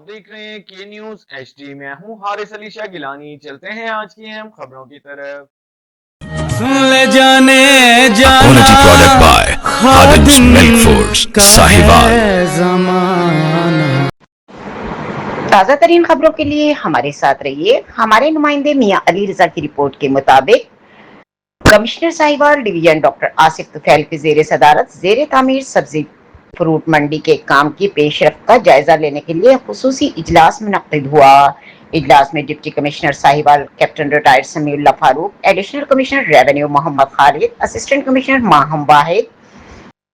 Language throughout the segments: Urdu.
آپ دیکھ رہے ہیں کے نیوز ایچ ڈی. میں ہوں حارث علی شاہ گیلانی. چلتے ہیں آج کی اہم خبروں کی طرف. سن لے جانے جانا Quality product by Khadim's Milk Foods, Sahiwal. زمانہ. تازہ ترین خبروں کے لیے ہمارے ساتھ رہیے. ہمارے نمائندے میاں علی رضا کی رپورٹ کے مطابق commissioner Sahiwal division doctor Asif Tufail کی زیر صدارت زیر تعمیر سبزی فروٹ منڈی کے کام کی پیش رفت کا جائزہ لینے کے لیے خصوصی اجلاس منعقد ہوا. اجلاس میں deputy commissioner Sahiwal captain retired Sami Ullah Farooq, additional commissioner revenue Muhammad Khalid, assistant commissioner Maham Wahid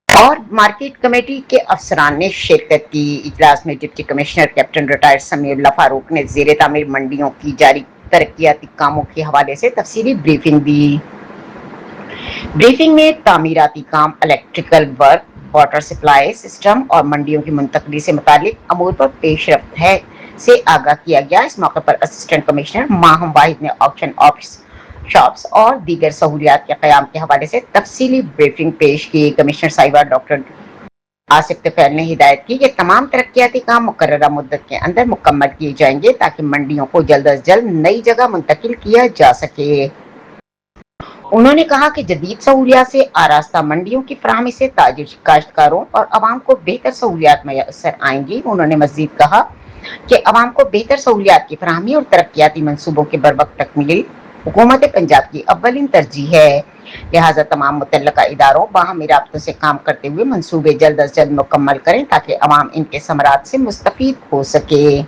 اور مارکیٹ کمیٹی کے افسران نے شرکت کی. اجلاس میں deputy commissioner captain retired Sami Ullah فاروق نے زیر تعمیر منڈیوں کی جاری ترقیاتی کاموں کے حوالے سے تفصیلی بریفنگ دی. بریفنگ میں تعمیراتی کام، electrical work, water supply system اور منڈیوں کی منتقلی سے متعلق امور پر پیش رفت ہے سے آگاہ کیا گیا. اس موقع پر اسسٹنٹ کمشنر ماہم واحد نے آکشن آفس شاپس اور دیگر سہولیات کے قیام کے حوالے سے تفصیلی بریفنگ پیش کی. کمشنر ساہیوال ڈاکٹر آصف طفیل نے ہدایت کی کہ تمام ترقیاتی کام مقررہ مدت کے اندر مکمل کیے جائیں گے تاکہ منڈیوں کو جلد از جلد نئی جگہ منتقل کیا جا سکے. انہوں نے کہا کہ جدید سہولیات سے آراستہ منڈیوں کی فراہمی سے تاجر، کاشتکاروں اور عوام کو بہتر سہولیات میسر آئیں گی. انہوں نے مزید کہا کہ عوام کو بہتر سہولیات کی فراہمی اور ترقیاتی منصوبوں کی بروقت تکمیل حکومت پنجاب کی اولین ترجیح ہے. لہٰذا تمام متعلقہ اداروں باہمی رابطوں سے کام کرتے ہوئے منصوبے جلد از جلد مکمل کریں تاکہ عوام ان کے ثمرات سے مستفید ہو سکے.